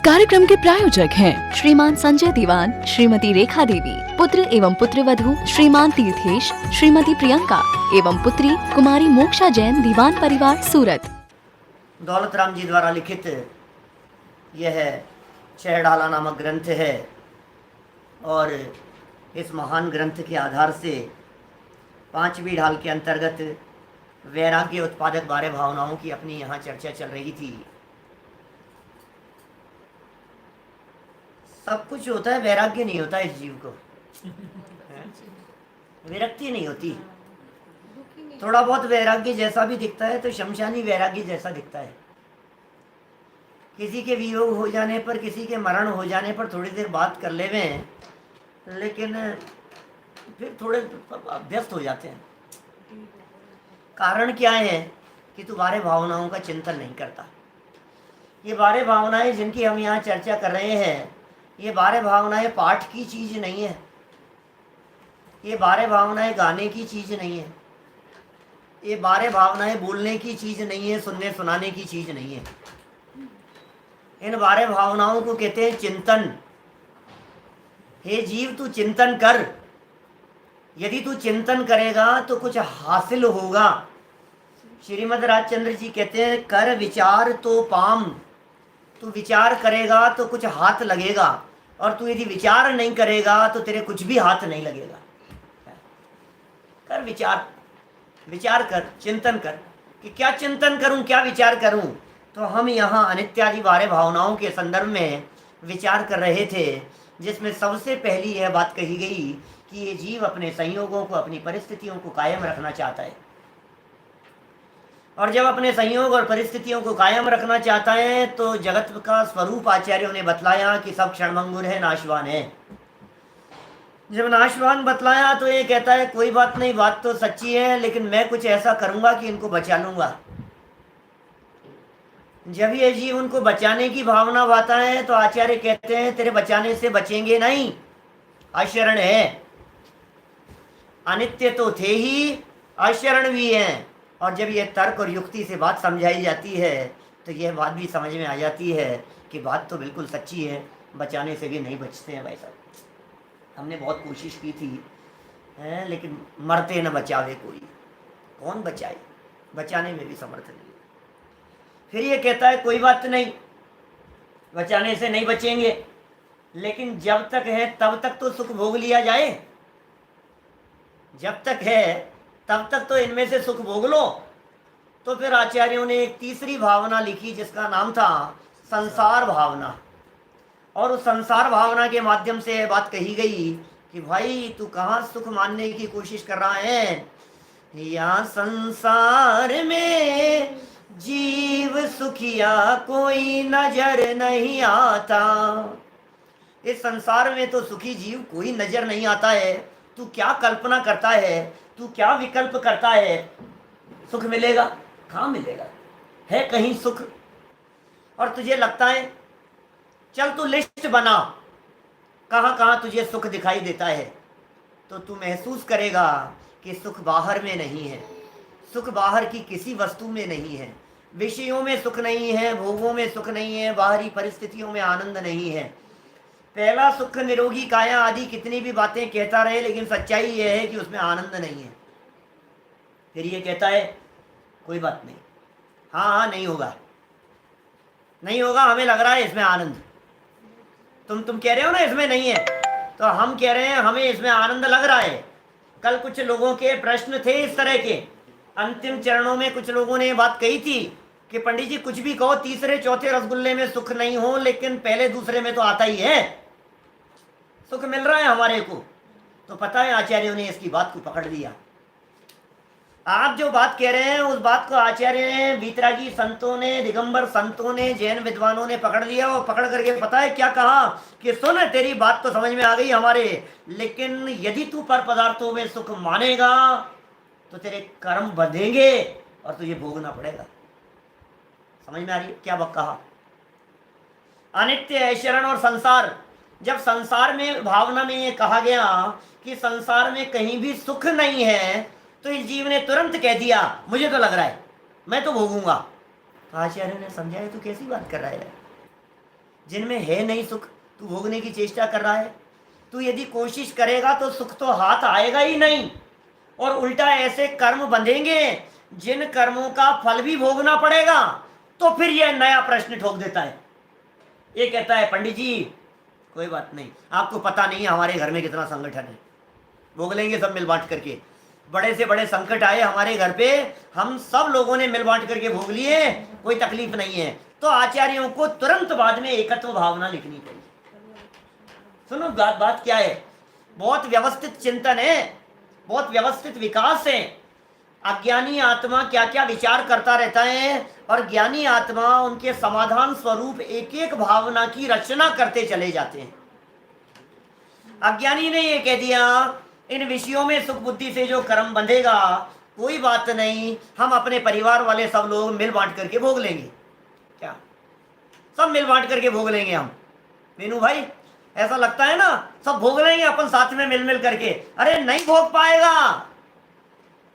कार्यक्रम के प्रायोजक हैं श्रीमान संजय दीवान, श्रीमती रेखा देवी, पुत्र एवं पुत्रवधू श्रीमान तीर्थेश, श्रीमती प्रियंका एवं पुत्री कुमारी मोक्षा जैन, दीवान परिवार, सूरत। दौलत राम जी द्वारा लिखित यह छह डाला नामक ग्रंथ है और इस महान ग्रंथ के आधार से पांचवी ढाल के अंतर्गत वैराग्य उत्पादक 12 भावनाओं की अपनी यहाँ चर्चा चल रही थी। सब कुछ होता है, वैराग्य नहीं होता इस जीव को, विरक्ति नहीं होती। थोड़ा बहुत वैराग्य जैसा भी दिखता है तो शमशानी वैराग्य जैसा दिखता है। किसी के वियोग हो जाने पर, किसी के मरण हो जाने पर थोड़ी देर बात कर लेवे, लेकिन फिर थोड़े अभ्यस्त हो जाते हैं। कारण क्या है कि तू 12 भावनाओं का चिंतन नहीं करता। ये 12 भावनाएं जिनकी हम यहाँ चर्चा कर रहे हैं, ये 12 भावनाएं पाठ की चीज़ नहीं है, ये 12 भावनाएं गाने की चीज़ नहीं है, ये 12 भावनाएं बोलने की चीज़ नहीं है, सुनने सुनाने की चीज़ नहीं है। इन 12 भावनाओं को कहते हैं चिंतन। हे जीव, तू चिंतन कर। यदि तू चिंतन करेगा तो कुछ हासिल होगा। श्रीमद् राजचंद्र जी कहते हैं, कर विचार तो पाम। तू विचार करेगा तो कुछ हाथ लगेगा, और तू यदि विचार नहीं करेगा तो तेरे कुछ भी हाथ नहीं लगेगा। कर विचार, विचार कर, चिंतन कर कि क्या चिंतन करूं, क्या विचार करूं। तो हम यहाँ अनित्यादि 12 भावनाओं के संदर्भ में विचार कर रहे थे, जिसमें सबसे पहली यह बात कही गई कि ये जीव अपने संयोगों को, अपनी परिस्थितियों को कायम रखना चाहता है। और जब अपने संयोग और परिस्थितियों को कायम रखना चाहता है तो जगत का स्वरूप आचार्यों ने बतलाया कि सब क्षणभंगुर है, नाशवान है। जब नाशवान बतलाया तो ये कहता है कोई बात नहीं, बात तो सच्ची है, लेकिन मैं कुछ ऐसा करूंगा कि इनको बचा लूंगा। जब ये जीव उनको बचाने की भावना भाता है तो आचार्य कहते हैं तेरे बचाने से बचेंगे नहीं, अशरण है। अनित्य तो थे ही, अशरण भी हैं। और जब ये तर्क और युक्ति से बात समझाई जाती है तो यह बात भी समझ में आ जाती है कि बात तो बिल्कुल सच्ची है, बचाने से भी नहीं बचते हैं भाई साहब। हमने बहुत कोशिश की थी लेकिन मरते न बचावे कोई, कौन बचाए, बचाने में भी समर्थ नहीं। फिर ये कहता है कोई बात नहीं, बचाने से नहीं बचेंगे, लेकिन जब तक है तब तक तो सुख भोग लिया जाए। जब तक है तब तक तो इनमें से सुख भोग लो। तो फिर आचार्यों ने एक तीसरी भावना लिखी जिसका नाम था संसार भावना। और उस संसार भावना के माध्यम से बात कही गई कि भाई तू कहाँ सुख मानने की कोशिश कर रहा है। या संसार में जीव सुखिया कोई नजर नहीं आता। इस संसार में तो सुखी जीव कोई नजर नहीं आता है। तू क्या कल्पना करता है, तू क्या विकल्प करता है, सुख मिलेगा? कहाँ मिलेगा? है कहीं सुख? और तुझे लगता है, चल तू लिस्ट बना कहाँ कहाँ तुझे सुख दिखाई देता है, तो तू महसूस करेगा कि सुख बाहर में नहीं है। सुख बाहर की किसी वस्तु में नहीं है, विषयों में सुख नहीं है, भोगों में सुख नहीं है, बाहरी परिस्थितियों में आनंद नहीं है। पहला सुख निरोगी काया आदि कितनी भी बातें कहता रहे, लेकिन सच्चाई यह है कि उसमें आनंद नहीं है। फिर ये कहता है कोई बात नहीं, हाँ नहीं होगा, नहीं होगा, हमें लग रहा है इसमें आनंद। तुम कह रहे हो ना इसमें नहीं है, तो हम कह रहे हैं हमें इसमें आनंद लग रहा है। कल कुछ लोगों के प्रश्न थे इस तरह के, अंतिम चरणों में कुछ लोगों ने बात कही थी कि पंडित जी कुछ भी कहो, तीसरे चौथे रसगुल्ले में सुख नहीं हो, लेकिन पहले दूसरे में तो आता ही है, सुख मिल रहा है हमारे को। तो पता है आचार्यों ने इसकी बात को पकड़ लिया। आप जो बात कह रहे हैं उस बात को आचार्य ने, वीतरागी संतों ने, दिगंबर संतों ने, जैन विद्वानों ने पकड़ लिया। और पकड़ करके पता है क्या कहा कि सुन, तेरी बात तो समझ में आ गई हमारे, लेकिन यदि तू पर पदार्थों में सुख मानेगा तो तेरे कर्म बंधेंगे और तुझे भोगना पड़ेगा। समझ में आ रही है क्या बात कहा? अनित्य, ऐशरण और संसार। जब संसार में भावना में ये कहा गया कि संसार में कहीं भी सुख नहीं है, तो इस जीव ने तुरंत कह दिया मुझे तो लग रहा है मैं तो भोगूंगा। तो आचार्य ने समझाया तो कैसी बात कर रहा है, जिनमें है नहीं सुख, तू भोगने की चेष्टा कर रहा है। तू यदि कोशिश करेगा तो सुख तो हाथ आएगा ही नहीं, और उल्टा ऐसे कर्म बंधेंगे जिन कर्मों का फल भी भोगना पड़ेगा। तो फिर यह नया प्रश्न ठोक देता है। ये कहता है पंडित जी कोई बात नहीं, आपको पता नहीं है हमारे घर में कितना संगठन है, भोग लेंगे सब मिल बांट करके। बड़े से बड़े संकट आए हमारे घर पे, हम सब लोगों ने मिल बांट करके भोग लिए, कोई तकलीफ नहीं है। तो आचार्यों को तुरंत बाद में एकत्व भावना लिखनी चाहिए। सुनो बात क्या है, बहुत व्यवस्थित चिंतन है, बहुत व्यवस्थित विकास है। अज्ञानी आत्मा क्या क्या विचार करता रहता है, और ज्ञानी आत्मा उनके समाधान स्वरूप एक एक भावना की रचना करते चले जाते हैं। अज्ञानी ने ये कह दिया इन विषयों में सुख बुद्धि से जो कर्म बंधेगा कोई बात नहीं, हम अपने परिवार वाले सब लोग मिल बांट करके भोग लेंगे। क्या सब मिल बांट करके भोग लेंगे हम? मीनू भाई ऐसा लगता है ना सब भोग लेंगे अपन साथ में मिल मिल करके। अरे नहीं भोग पाएगा,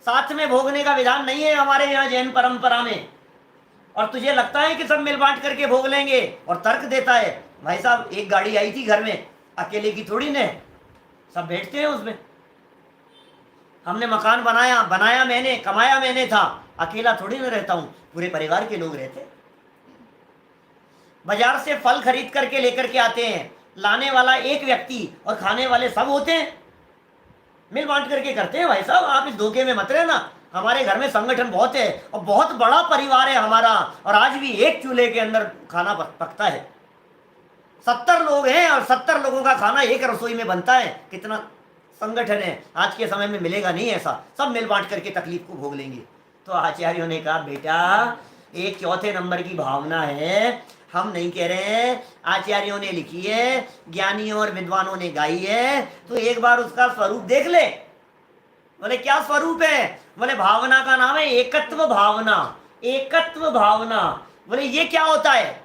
साथ में भोगने का विधान नहीं है हमारे यहाँ जैन परंपरा में। और तुझे लगता है कि सब मिल बांट करके भोग लेंगे, और तर्क देता है भाई साहब एक गाड़ी आई थी घर में, अकेले की थोड़ी ने, सब बैठते हैं उसमें। हमने मकान बनाया मैंने, कमाया मैंने था, अकेला थोड़ी ना रहता हूं, पूरे परिवार के लोग रहते। बाजार से फल खरीद करके लेकर के आते हैं, लाने वाला एक व्यक्ति और खाने वाले सब होते हैं, मिल बांट करके करते हैं। भाई साहब आप इस धोखे में मत रहना, हमारे घर में संगठन बहुत है और बहुत बड़ा परिवार है हमारा, और आज भी एक चूल्हे के अंदर खाना पकता है। 70 लोग हैं और 70 लोगों का खाना एक रसोई में बनता है। कितना संगठन है, आज के समय में मिलेगा नहीं ऐसा, सब मिल बांट करके तकलीफ को भोग लेंगे। तो आचार्यों ने कहा बेटा एक चौथे नंबर की भावना है, हम नहीं कह रहे हैं, आचार्यों ने लिखी है, ज्ञानियों और विद्वानों ने गाई है, तो एक बार उसका स्वरूप देख ले। बोले क्या स्वरूप है? बोले भावना का नाम है एकत्व भावना। एकत्व भावना, बोले ये क्या होता है?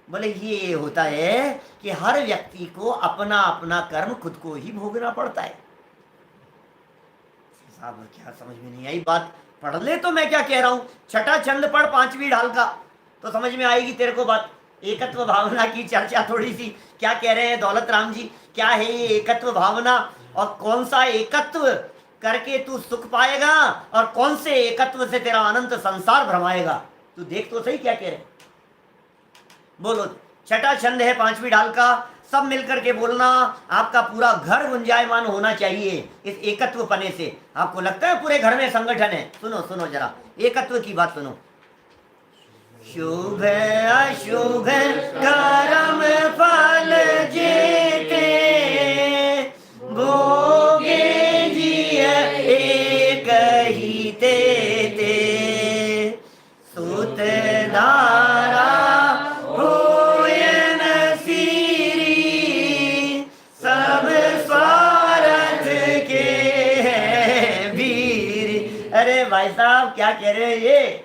बोले ये होता है कि हर व्यक्ति को अपना अपना कर्म खुद को ही भोगना पड़ता है। साहब क्या समझ में नहीं आई बात? पढ़ ले तो मैं क्या कह रहा हूं, छठा छंद पढ़ 5वीं ढाल का तो समझ में आएगी तेरे को बात। एकत्व भावना की चर्चा थोड़ी सी, क्या कह रहे हैं दौलत राम जी, क्या है ये एकत्व भावना, और कौन सा एकत्व करके तू सुख पाएगा, और कौन से एकत्व से तेरा अनंत संसार भ्रमाएगा? तू देख तो सही क्या कह रहे। बोलो, छठा छंद है 5वीं ढाल का, सब मिलकर के बोलना। आपका पूरा घर गुंजायमान होना चाहिए इस एकत्व पने से। आपको लगता है पूरे घर में संगठन है? सुनो सुनो जरा एकत्व की बात सुनो। शुभ अशुभ कर्म फल जेते, भोगे जिय एक ही तेते, सुत धारा होयन सीरी, सब स्वार्थ के हैं वीर। अरे भाई साहब क्या कह रहे हैं ये?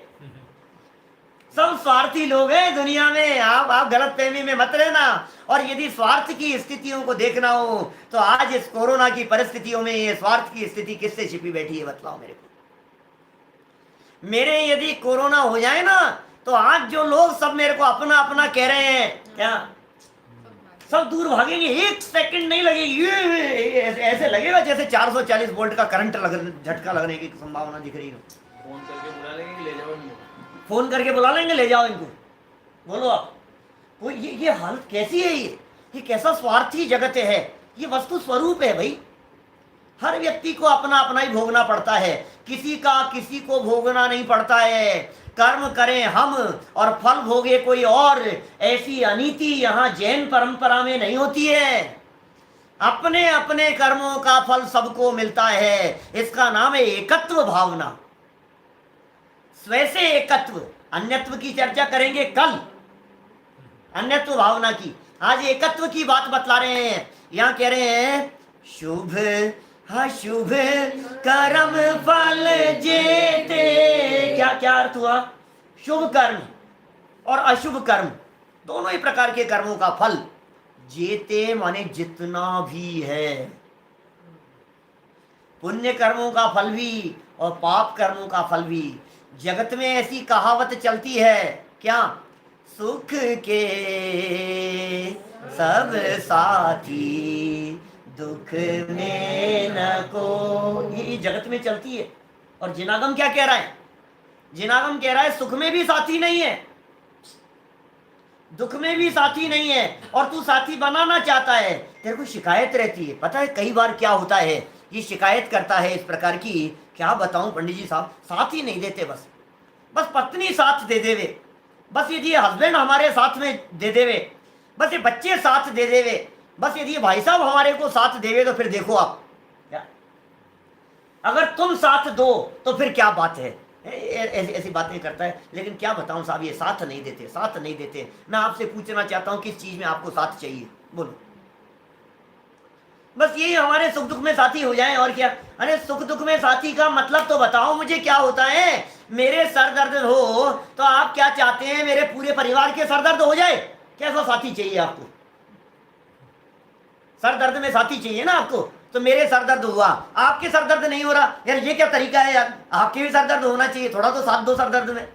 सब स्वार्थी लोग हैं दुनिया में। आप गलत फहमी में मत रहना। और यदि स्वार्थ की स्थितियों को देखना हो तो आज इस कोरोना की परिस्थितियों में ये स्वार्थ की स्थिति किससे छिपी बैठी है बतलाओ मेरे को। मेरे यदि कोरोना हो जाए ना तो आज जो लोग सब मेरे को अपना अपना कह रहे हैं, क्या सब दूर भागेंगे, एक सेकंड नहीं लगेगी, ऐसे लगेगा जैसे 440 वोल्ट का करंट झटका लगने की संभावना दिख रही है। फोन करके बुला लेंगे ले जाओ इनको, फोन करके बुला लेंगे ले जाओ इनको। बोलो आप, वो ये हालत कैसी है? ये कैसा स्वार्थी जगत है? ये वस्तु स्वरूप है भाई। हर व्यक्ति को अपना अपना ही भोगना पड़ता है, किसी का किसी को भोगना नहीं पड़ता है। कर्म करें हम और फल भोगे कोई और, ऐसी अनीति यहाँ जैन परंपरा में नहीं होती है। अपने अपने कर्मों का फल सबको मिलता है, इसका नाम है एकत्व भावना। स्वैसे एकत्व, अन्यत्व की चर्चा करेंगे कल, अन्यत्व भावना की। आज एकत्व की बात बतला रहे हैं। यहां कह रहे हैं शुभ अशुभ कर्म फल जेते। क्या क्या अर्थ हुआ? शुभ कर्म और अशुभ कर्म दोनों ही प्रकार के कर्मों का फल जेते माने जितना भी है। पुण्य कर्मों का फल भी और पाप कर्मों का फल भी। जगत में ऐसी कहावत चलती है क्या, सुख के सब साथी, दुख में न को। ये जगत में चलती है। और जिनागम क्या कह रहा है? जिनागम कह रहा है सुख में भी साथी नहीं है, दुख में भी साथी नहीं है, और तू साथी बनाना चाहता है। तेरे को शिकायत रहती है। पता है कई बार क्या होता है, ये शिकायत करता है इस प्रकार की, क्या बताऊं पंडित जी साहब, साथ ही नहीं देते। बस बस पत्नी साथ दे देवे, बस यदि हस्बैंड हमारे साथ में दे देवे, बस ये बच्चे साथ दे देवे, बस यदि भाई साहब हमारे को साथ देवे, तो फिर देखो आप क्या, अगर तुम साथ दो तो फिर क्या बात है। ऐसी ऐसी बातें करता है। लेकिन क्या बताऊं साहब, ये साथ नहीं देते, साथ नहीं देते। मैं आपसे पूछना चाहता हूं किस चीज में आपको साथ चाहिए, बोलो। बस यही हमारे सुख दुख में साथी हो जाए, और क्या। अरे सुख दुख में साथी का मतलब तो बताओ मुझे क्या होता है। मेरे सर दर्द हो तो आप क्या चाहते हैं, मेरे पूरे परिवार के सर दर्द हो जाए? कैसा साथी चाहिए आपको? सर दर्द में साथी चाहिए ना आपको। तो मेरे सर दर्द हुआ, आपके सर दर्द नहीं हो रहा, यार ये क्या तरीका है यार। आपके भी सर दर्द होना चाहिए, थोड़ा तो साथ दो सर दर्द में।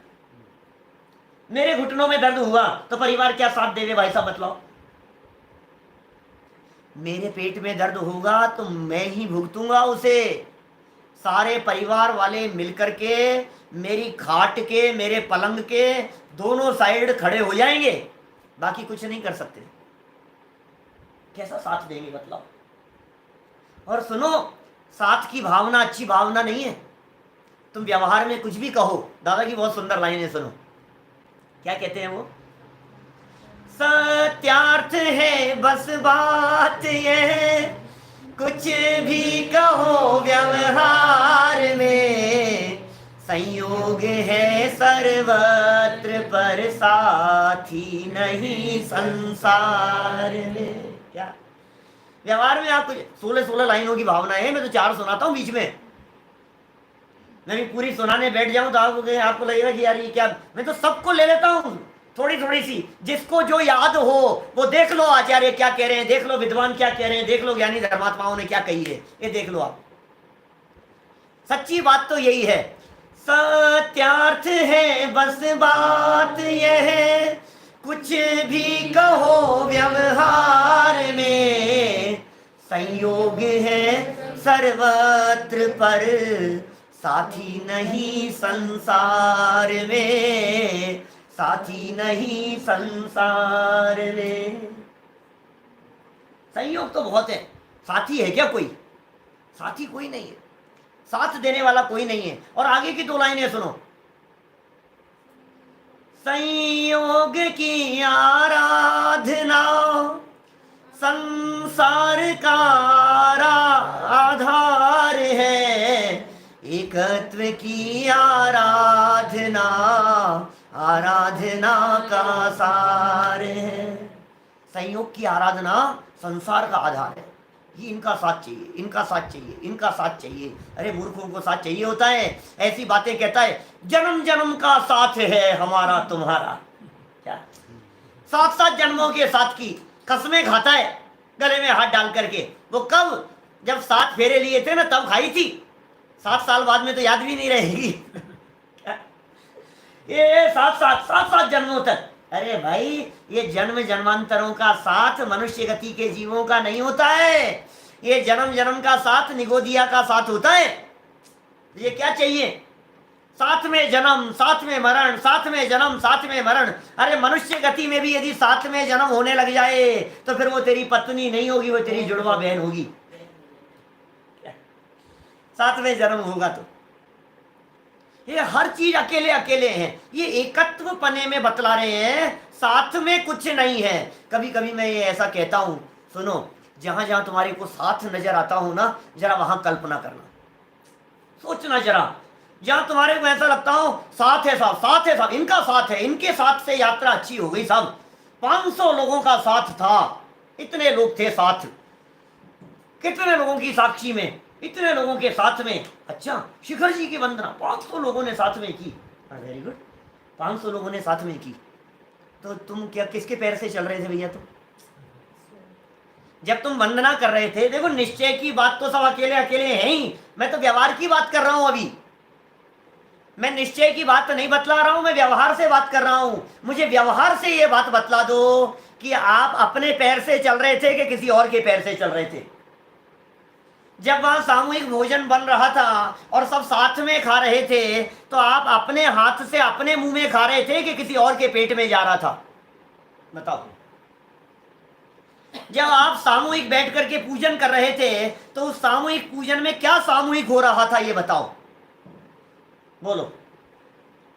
मेरे घुटनों में दर्द हुआ तो परिवार क्या साथ देवे भाई साहब, बतलाओ। मेरे पेट में दर्द होगा तो मैं ही भुगतूंगा उसे। सारे परिवार वाले मिलकर के मेरी खाट के, मेरे पलंग के दोनों साइड खड़े हो जाएंगे, बाकी कुछ नहीं कर सकते। कैसा साथ देंगे बतलाओ। और सुनो, साथ की भावना अच्छी भावना नहीं है। तुम व्यवहार में कुछ भी कहो, दादा की बहुत सुंदर लाइन है, सुनो क्या कहते हैं वो। सत्यार्थ है बस बात यह, कुछ भी कहो व्यवहार में, संयोग है सर्वत्र पर साथी नहीं संसार में। क्या व्यवहार में आप 16-16 लाइनों की भावना है, मैं तो 4 सुनाता हूं बीच में। मैं भी पूरी सुनाने बैठ जाऊं तो आपको लगेगा कि यार ये क्या। मैं तो सबको ले लेता हूं थोड़ी थोड़ी सी, जिसको जो याद हो वो देख लो। आचार्य क्या कह रहे हैं देख लो, विद्वान क्या कह रहे हैं देख लो, ज्ञानी धर्मात्माओं ने क्या कही है ये देख लो आप। सच्ची बात तो यही है, सत्यार्थ है बस बात यह, कुछ भी कहो व्यवहार में, संयोग है सर्वत्र पर साथी नहीं संसार में, साथी नहीं संसार में। संयोग तो बहुत है, साथी है क्या कोई? साथी कोई नहीं है, साथ देने वाला कोई नहीं है। और आगे की 2 लाइनें सुनो। संयोग की आराधना संसार का आधार है, एकत्व की आराधना आराधना का सार है। संयोग की आराधना संसार का आधार है। ये इनका साथ चाहिए, इनका साथ चाहिए, इनका साथ चाहिए। अरे मूर्खों को साथ चाहिए होता है, ऐसी बातें कहता है। जन्म जन्म का साथ है हमारा तुम्हारा। क्या 7-7 जन्मों के साथ की कसमें खाता है गले में हाथ डाल करके। वो कब, जब 7 फेरे लिए थे ना तब खाई थी, 7 साल बाद में तो याद भी नहीं रहेगी। ये 7-7 जन्मों तक। अरे भाई ये जन्म जन्मांतरों का साथ मनुष्य गति के जीवों का नहीं होता है, ये जन्म जन्म का साथ निगोदिया का साथ होता है। ये क्या चाहिए? साथ में जन्म साथ में मरण, साथ में जन्म साथ में मरण। अरे मनुष्य गति में भी यदि साथ में जन्म होने लग जाए तो फिर वो तेरी पत्नी नहीं होगी, वो तेरी जुड़वा बहन होगी। साथ में जन्म होगा तो ये हर चीज अकेले अकेले हैं। ये एकत्व पने में बतला रहे हैं, साथ में कुछ नहीं है। कभी कभी मैं ये ऐसा कहता हूं, सुनो, जहां जहां तुम्हारे को साथ नजर आता हूं ना, जरा वहां कल्पना करना, सोचना जरा। जहां तुम्हारे को ऐसा लगता हो साथ है साहब, साथ है साहब, इनका साथ है, इनके साथ से यात्रा अच्छी हो गई साहब। 500 लोगों का साथ था, इतने लोग थे साथ, कितने लोगों की साक्षी में, इतने लोगों के साथ में। अच्छा, शिखर जी की वंदना 500 लोगों ने साथ में की। वेरी गुड, 500 लोगों ने साथ में की। तो तुम क्या किसके पैर से चल रहे थे भैया? तुम जब तुम वंदना कर रहे थे, देखो निश्चय की बात तो सब अकेले अकेले हैं ही, मैं तो व्यवहार की बात कर रहा हूं अभी। मैं निश्चय की बात नहीं बतला रहा हूं, मैं व्यवहार से बात कर रहा हूं। मुझे व्यवहार से ये बात बतला दो कि आप अपने पैर से चल रहे थे कि किसी और के पैर से चल रहे थे। जब वहां सामूहिक भोजन बन रहा था और सब साथ में खा रहे थे, तो आप अपने हाथ से अपने मुंह में खा रहे थे कि किसी और के पेट में जा रहा था? बताओ। जब आप सामूहिक बैठ करके पूजन कर रहे थे, तो उस सामूहिक पूजन में क्या सामूहिक हो रहा था, ये बताओ, बोलो।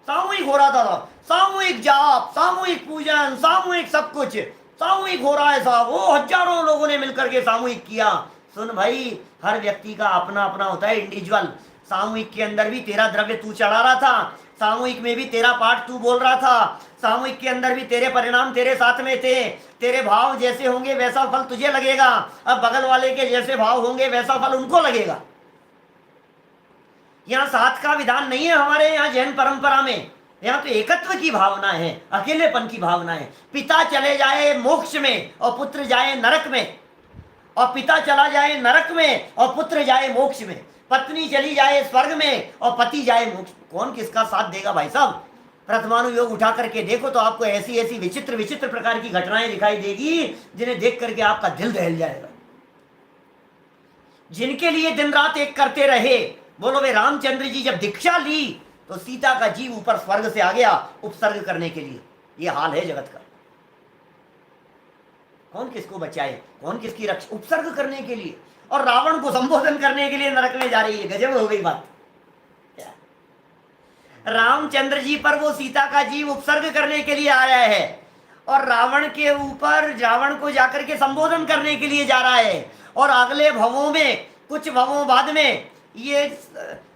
सामूहिक हो रहा था, सामूहिक जाप, सामूहिक पूजन, सामूहिक सब कुछ सामूहिक हो रहा है साहब। वो हजारों लोगों ने मिलकर के सामूहिक किया। सुन भाई, हर व्यक्ति का अपना अपना होता है, इंडिविजुअल। सामूहिक के अंदर भी तेरा द्रव्य तू चढ़ा रहा था, सामूहिक में भी तेरा पाठ तू बोल रहा था, सामूहिक के अंदर भी तेरे परिणाम तेरे साथ में थे। तेरे भाव जैसे होंगे वैसा फल तुझे लगेगा। अब बगल वाले के जैसे भाव होंगे वैसा फल उनको लगेगा। यहाँ साथ का विधान नहीं है हमारे यहाँ जैन परंपरा में। यहाँ तो एकत्व की भावना है, अकेलेपन की भावना है। पिता चले जाए मोक्ष में और पुत्र जाए नरक में, और पिता चला जाए नरक में और पुत्र जाए मोक्ष में, पत्नी चली जाए स्वर्ग में और पति जाए मोक्ष। कौन किसका साथ देगा भाई साहब? प्रथमानुयोग उठा करके देखो तो आपको ऐसी ऐसी विचित्र विचित्र प्रकार की घटनाएं दिखाई देगी जिन्हें देख करके आपका दिल दहल जाएगा। जिनके लिए दिन रात एक करते रहे, बोलो वे रामचंद्र जी जब दीक्षा ली तो सीता का जीव ऊपर स्वर्ग से आ गया उपसर्ग करने के लिए। ये हाल है जगत का। कौन किसको बचाए, कौन किसकी रक्षा, उपसर्ग करने के लिए। और रावण को संबोधन करने के लिए नरक में जा रही है। गजब हो गई बात। रामचंद्र जी पर वो सीता का जीव उपसर्ग करने के लिए आया है और रावण के ऊपर रावण को जाकर के संबोधन करने के लिए जा रहा है। और अगले भवों में, कुछ भवों बाद में, ये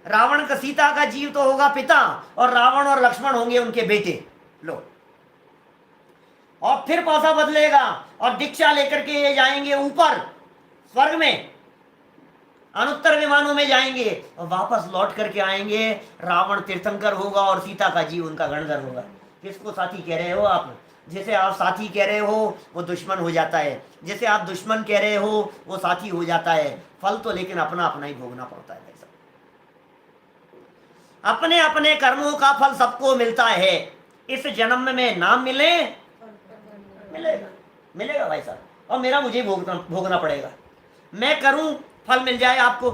रावण का, सीता का जीव तो होगा पिता और रावण और लक्ष्मण होंगे उनके बेटे। लो, और फिर पासा बदलेगा और दीक्षा लेकर के ये जाएंगे ऊपर स्वर्ग में, अनुत्तर विमानों में जाएंगे और वापस लौट करके आएंगे। रावण तीर्थंकर होगा और सीता का जीव उनका गणधर होगा। किसको साथी कह रहे हो आप? जैसे आप साथी कह रहे हो वो दुश्मन हो जाता है, जैसे आप दुश्मन कह रहे हो वो साथी हो जाता है। फल तो लेकिन अपना अपना ही भोगना पड़ता है भाई साहब। अपने अपने कर्मों का फल सबको मिलता है। इस जन्म में ना मिले, मिलेगा, मिलेगा भाई साहब। और मेरा मुझे भोगना पड़ेगा। मैं करूं, फल मिल जाए आपको।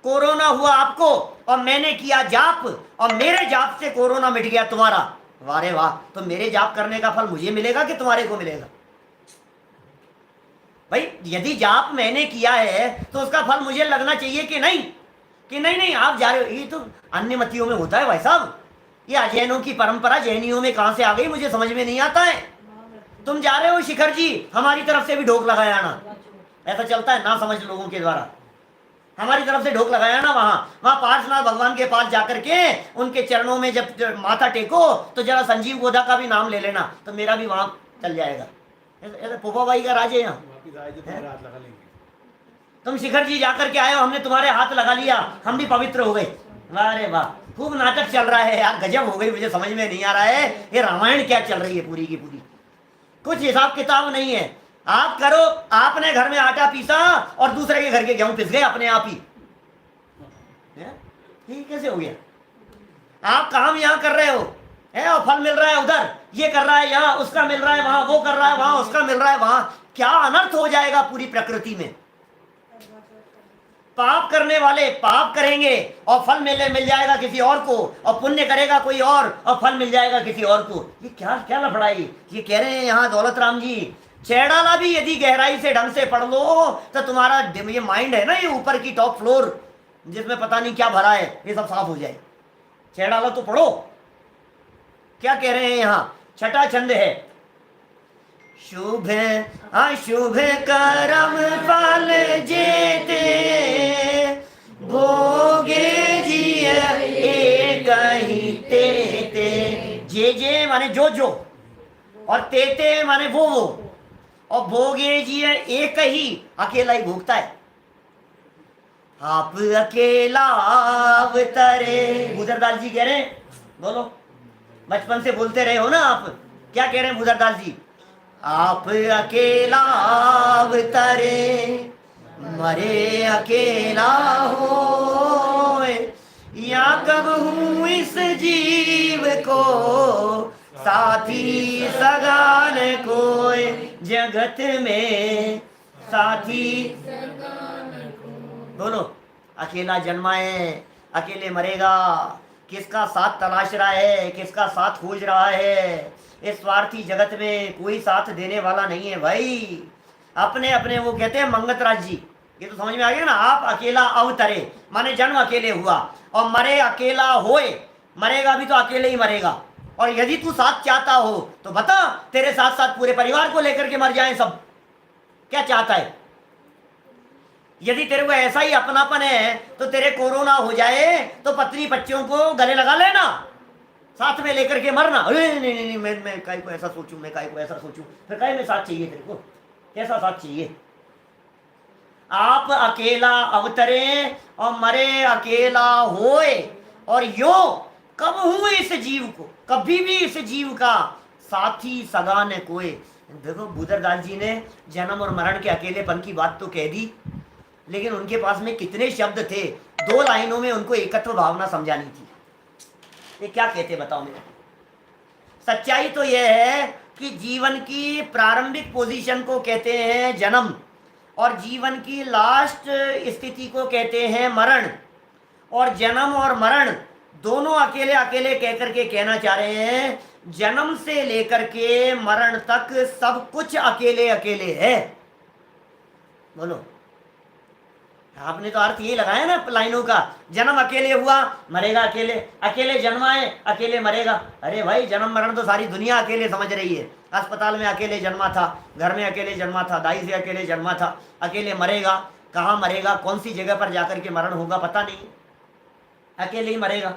कोरोना हुआ आपको और मैंने किया जाप और मेरे जाप से कोरोना मिट गया तुम्हारा, वारे वाह। तो मेरे जाप करने का फल मुझे मिलेगा कि तुम्हारे को मिलेगा? भाई यदि जाप मैंने किया है तो उसका फल मुझे लगना चाहिए कि नहीं? कि नहीं नहीं आप जा रहे हो। ये तो अन्य मतियों में होता है भाई साहब। ये अजैनों की परंपरा जैनियों में कहां से आ गई मुझे समझ में नहीं आता है। तुम जा रहे हो शिखर जी, हमारी तरफ से भी ढोक लगाया ना। ऐसा चलता है ना समझ लोगों के द्वारा। हमारी तरफ से ढोक लगाया ना। वहां पार्श्वनाथ भगवान के पास जाकर के उनके चरणों में जब माथा टेको तो जरा संजीव गोदा का भी नाम ले लेना, तो मेरा भी वहां चल जाएगा। ऐसा पोपा भाई का राज है यहाँ। तुम शिखर जी जाकर के आए हो, हमने तुम्हारे हाथ लगा लिया, हम भी पवित्र हो गए। अरे वाह, खूब नाटक चल रहा है यार। गजब हो गई, मुझे समझ में नहीं आ रहा है ये रामायण क्या चल रही है पूरी की पूरी। कुछ हिसाब किताब नहीं है। आप करो, आपने घर में आटा पीसा और दूसरे के घर के गेहूं पिस गए अपने आप ही। ये कैसे हो गया? आप काम यहाँ कर रहे हो है और फल मिल रहा है उधर, ये कर रहा है यहाँ, उसका मिल रहा है वहां, वो कर रहा है वहां, उसका मिल रहा है वहां। क्या अनर्थ हो जाएगा पूरी प्रकृति में। पाप करने वाले पाप करेंगे और फल मिल जाएगा किसी और को, और पुण्य करेगा कोई और फल मिल जाएगा किसी और को। ये क्या क्या लफड़ा है? ये कह रहे हैं यहाँ दौलत राम जी, चैड़ाला भी यदि गहराई से ढंग से पढ़ लो तो तुम्हारा ये माइंड है ना, ये ऊपर की टॉप फ्लोर जिसमें पता नहीं क्या भरा है, ये सब साफ हो जाए। चैड़ाला तो पढ़ो। क्या कह रहे हैं यहाँ? छठा छंद है, शुभ अशुभ कर्म फल जेते भोगे जिय एक ही तेते। जे माने जो जो, और तेते माने वो, और भोगे जिय एक ही, अकेला ही भोगता है। आप अकेला अवतरे, भूदरदास जी कह रहे हैं। बोलो, बचपन से बोलते रहे हो ना आप। क्या कह रहे हैं भूदरदास जी? आप अकेला अवतरे मरे अकेला हो, या कब हूँ इस जी साथी सगा न कोई, जगत में साथी। बोलो, अकेला जन्मा है, अकेले मरेगा, किसका साथ तलाश रहा है, किसका साथ खोज रहा है। इस स्वार्थी जगत में कोई साथ देने वाला नहीं है भाई। अपने अपने, वो कहते हैं मंगतराज जी, ये तो समझ में आ गया ना। आप अकेला अवतरे माने जन्म अकेले हुआ, और मरे अकेला होए, मरेगा भी तो अकेले ही मरेगा। और यदि तू साथ चाहता हो तो बता, तेरे साथ साथ पूरे परिवार को लेकर के मर जाएं सब। क्या चाहता है? यदि तेरे को ऐसा ही अपनापन है तो तेरे कोरोना हो जाए तो पत्नी बच्चों को गले लगा लेना, साथ में लेकर के मरना। अरे नहीं नहीं नहीं, मैं काहे को ऐसा सोचूं, मैं काहे को ऐसा सोचूं, फिर काहे में साथ चाहिए तेरे को? कैसा साथ चाहिए? आप अकेला अवतरे और मरे अकेला होए। और यो कब हुए इस जीव को, कभी भी इस जीव का साथी सगा ने कोई। देखो बुद्धदास जी ने जन्म और मरण के अकेलेपन की बात तो कह दी, लेकिन उनके पास में कितने शब्द थे, 2 लाइनों में उनको एकत्व भावना समझानी थी। ये क्या कहते बताओ मेरे? सच्चाई तो यह है कि जीवन की प्रारंभिक पोजीशन को कहते हैं जन्म, और जीवन की लास्ट स्थिति को कहते हैं मरण। और जन्म और मरण दोनों अकेले अकेले कहकर के कहना चाह रहे हैं, जन्म से लेकर के मरण तक सब कुछ अकेले अकेले है। बोलो, आपने तो अर्थ ये लगाया ना लाइनों का, जन्म अकेले हुआ, मरेगा अकेले, अकेले जन्मा है, अकेले मरेगा। अरे भाई, जन्म मरण तो सारी दुनिया अकेले समझ रही है। अस्पताल में अकेले जन्मा था, घर में अकेले जन्मा था, दाई से अकेले जन्मा था, अकेले मरेगा। कहाँ मरेगा, कौन सी जगह पर जाकर के मरण होगा पता नहीं, अकेले ही मरेगा।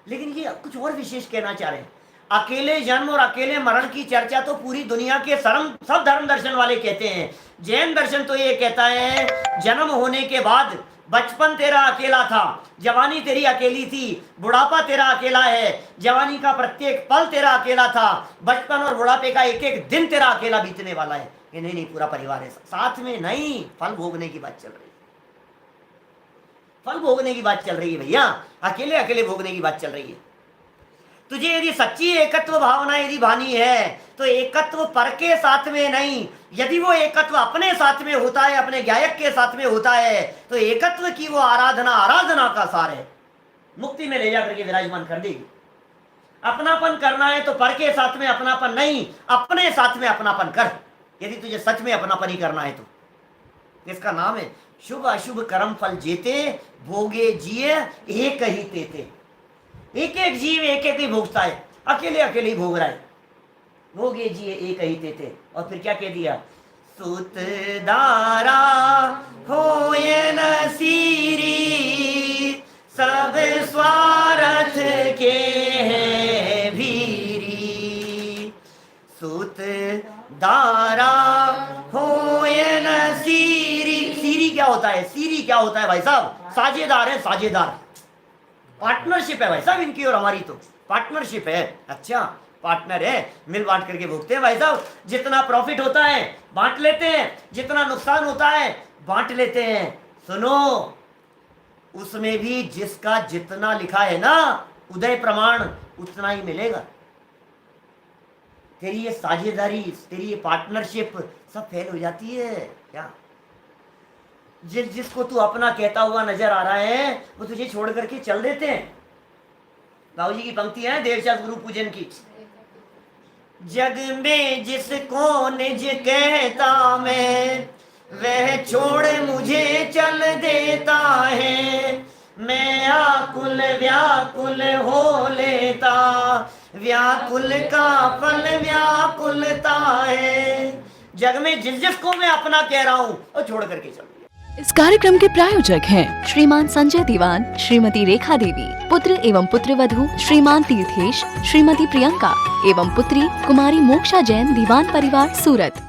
लेकिन ये कुछ और विशेष कहना चाह रहे हैं। अकेले जन्म और अकेले मरण की चर्चा तो पूरी दुनिया के सब धर्म दर्शन वाले कहते हैं। जैन दर्शन तो ये कहता है, जन्म होने के बाद बचपन तेरा अकेला था, जवानी तेरी अकेली थी, बुढ़ापा तेरा अकेला है, जवानी का प्रत्येक पल तेरा अकेला था, बचपन और बुढ़ापे का एक एक दिन तेरा अकेला बीतने वाला है। कि नहीं नहीं, पूरा परिवार है साथ में। नहीं, फल भोगने की बात चल रही है, फल भोगने की बात चल रही है भैया, अकेले अकेले भोगने की बात चल रही है। तुझे यदि सच्ची एकत्व भावना यदि भानी है तो एकत्व पर के साथ में नहीं, यदि वो एकत्व अपने साथ में होता है, अपने गायक के साथ में होता है, तो एकत्व की वो आराधना का सार है, मुक्ति में ले जाकर के विराजमान कर देगी। अपनापन करना है तो पर के साथ में अपनापन नहीं, अपने साथ में अपनापन कर, यदि तुझे सच में अपनापन ही करना है तो। इसका नाम है शुभ अशुभ कर्म फल जेते, भोगे जिए एक ही तेते। एक एक जीव एक एक ही भोगता है, अकेले अकेले ही भोग रहा है। भोगे जिए एक ही तेते। और फिर क्या कह दिया, सुत दारा होए न सीरी, सब स्वार्थ के हैं भीरी। सुत दारा होए न सीरी। सीरी क्या होता है? सीरी क्या होता है भाई साहब? साझेदार है, साझेदार, पार्टनरशिप है भाई साहब इनकी और हमारी तो पार्टनरशिप है। अच्छा, पार्टनर है, मिल बांट करके भोगते हैं भाई साहब। जितना प्रॉफिट होता है बांट लेते हैं, जितना नुकसान होता है बांट लेते हैं। सुनो, उसमें भी जिसका जितना लिखा है ना उदय प्रमाण, उतना ही मिलेगा। तेरी ये साझेदारी, तेरी ये पार्टनरशिप सब फेल हो जाती है क्या? जिसको तू अपना कहता हुआ नजर आ रहा है वो तुझे छोड़ करके चल देते हैं। बाबूजी की पंक्ति है देवचास गुरु पूजन की, जग में जिसको निज कहता मैं, वह छोड़ मुझे चल देता है। मैं आकुल व्याकुल हो लेता, व्याकुल का फल व्याकुलता है। जग में जिसको मैं अपना कह रहा हूं वो छोड़ करके चल। इस कार्यक्रम के प्रायोजक हैं श्रीमान संजय दीवान, श्रीमती रेखा देवी, पुत्र एवं पुत्रवधू श्रीमान तीर्थेश, श्रीमती प्रियंका एवं पुत्री कुमारी मोक्षा जैन, दीवान परिवार, सूरत।